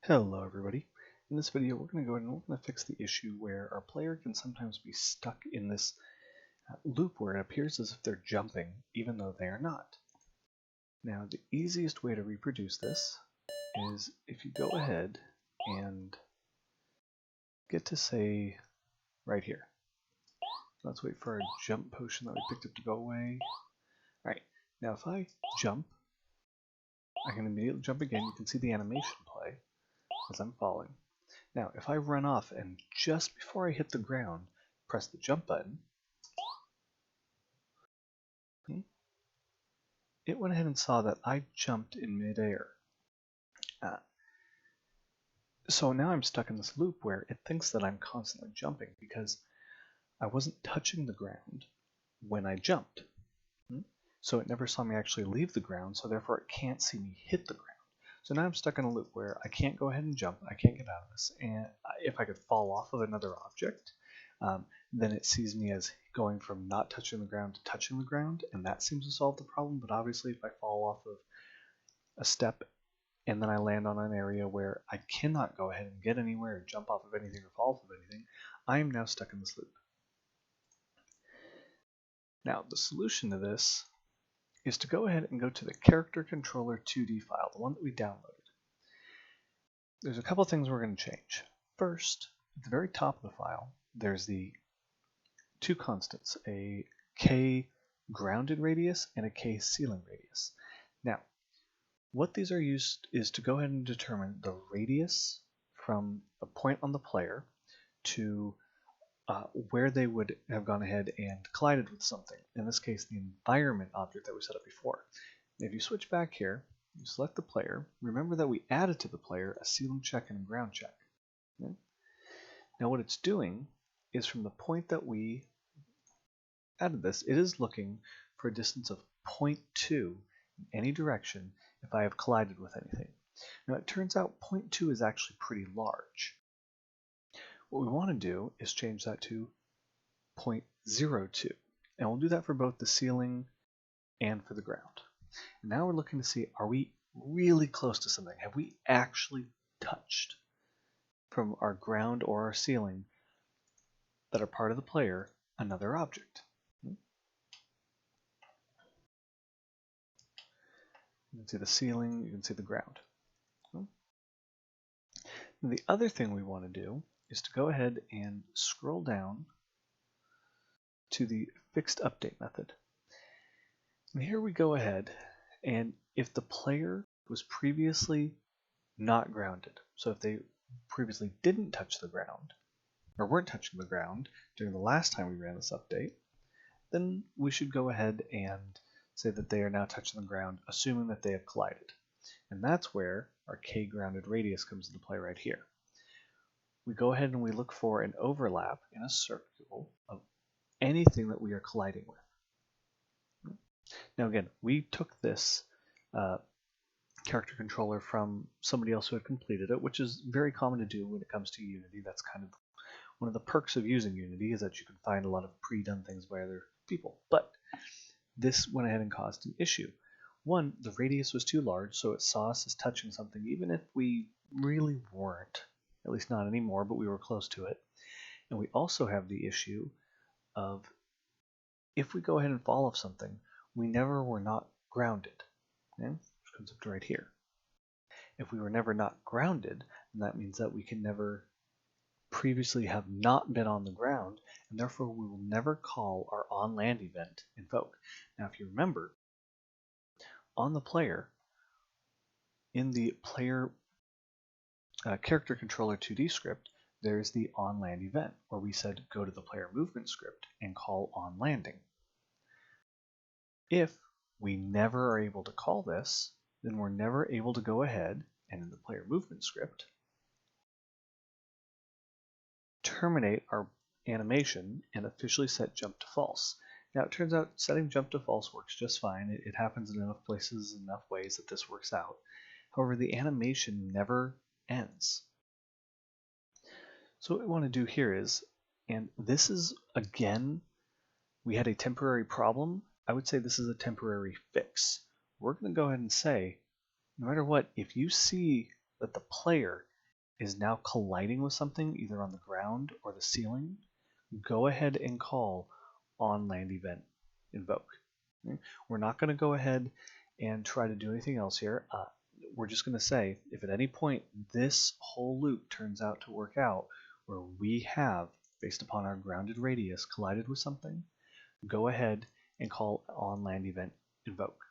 Hello everybody. In this video we're going to go ahead and we're going to fix the issue where our player can sometimes be stuck in this loop where it appears as if they're jumping even though they are not. Now the easiest way to reproduce this is if you go ahead and get to say right here. Let's wait for our jump potion that we picked up to go away. Alright, now if I jump, I can immediately jump again. You can see the animation play as I'm falling. Now, if I run off and just before I hit the ground, press the jump button, it went ahead and saw that I jumped in midair. So now I'm stuck in this loop where it thinks that I'm constantly jumping because I wasn't touching the ground when I jumped. So it never saw me actually leave the ground, so therefore it can't see me hit the ground. So now I'm stuck in a loop where I can't go ahead and jump, I can't get out of this, and if I could fall off of another object, then it sees me as going from not touching the ground to touching the ground, and that seems to solve the problem. But obviously if I fall off of a step and then I land on an area where I cannot go ahead and get anywhere or jump off of anything or fall off of anything, I am now stuck in this loop. Now the solution to this is to go ahead and go to the Character Controller 2D file, the one that we downloaded. There's a couple things we're going to change. First, at the very top of the file, there's the two constants, a K grounded radius and a K ceiling radius. Now, what these are used is to go ahead and determine the radius from a point on the player to where they would have gone ahead and collided with something. In this case, the environment object that we set up before. If you switch back here, you select the player. Remember that we added to the player a ceiling check and a ground check. Okay? Now what it's doing is from the point that we added this, it is looking for a distance of 0.2 in any direction if I have collided with anything. Now it turns out 0.2 is actually pretty large. What we want to do is change that to 0.02, and we'll do that for both the ceiling and for the ground. And now we're looking to see, are we really close to something? Have we actually touched from our ground or our ceiling that are part of the player another object? You can see the ceiling, you can see the ground. And the other thing we want to do is to go ahead and scroll down to the fixed update method. And here we go ahead, and if the player was previously not grounded, so if they previously didn't touch the ground, or weren't touching the ground during the last time we ran this update, then we should go ahead and say that they are now touching the ground, assuming that they have collided. And that's where our K grounded radius comes into play right here. We go ahead and we look for an overlap in a circle of anything that we are colliding with. Now again, we took this character controller from somebody else who had completed it, which is very common to do when it comes to Unity. That's kind of one of the perks of using Unity, is that you can find a lot of pre-done things by other people. But this went ahead and caused an issue. One, the radius was too large, so it saw us as touching something, even if we really weren't. At least not anymore, but we were close to it. And we also have the issue of if we go ahead and fall off something, we never were not grounded. Okay? Which comes up to right here. If we were never not grounded, then that means that we can never previously have not been on the ground, and therefore we will never call our on-land event invoke. Now if you remember, on the player, in the player character controller 2D script, there's the on-land event, where we said go to the player movement script and call on landing. If we never are able to call this, then we're never able to go ahead and in the player movement script terminate our animation and officially set jump to false. Now it turns out setting jump to false works just fine. It happens in enough places, enough ways that this works out. However, the animation never ends. So what we want to do here is, and this is, again, we had a temporary problem. I would say this is a temporary fix. We're going to go ahead and say, no matter what, if you see that the player is now colliding with something either on the ground or the ceiling, go ahead and call on land event invoke. Okay? We're not going to go ahead and try to do anything else here. We're just going to say if at any point this whole loop turns out to work out where we have, based upon our grounded radius, collided with something, go ahead and call on land event invoke.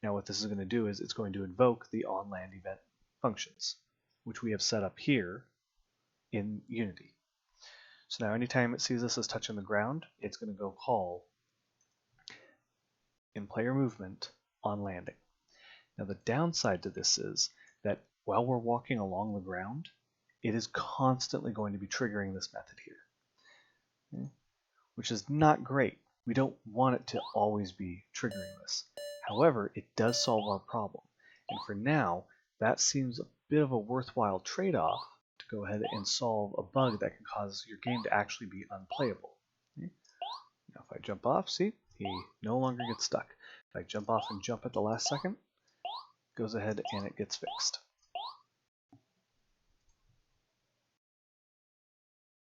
Now what this is going to do is it's going to invoke the on land event functions, which we have set up here in Unity. So now anytime it sees us as touching the ground, it's going to go call in player movement on landing. Now the downside to this is that while we're walking along the ground, it is constantly going to be triggering this method here, okay? Which is not great. We don't want it to always be triggering this. However, it does solve our problem. And for now, that seems a bit of a worthwhile trade-off to go ahead and solve a bug that can cause your game to actually be unplayable. Okay? Now if I jump off, see, he no longer gets stuck. If I jump off and jump at the last second, it goes ahead and it gets fixed.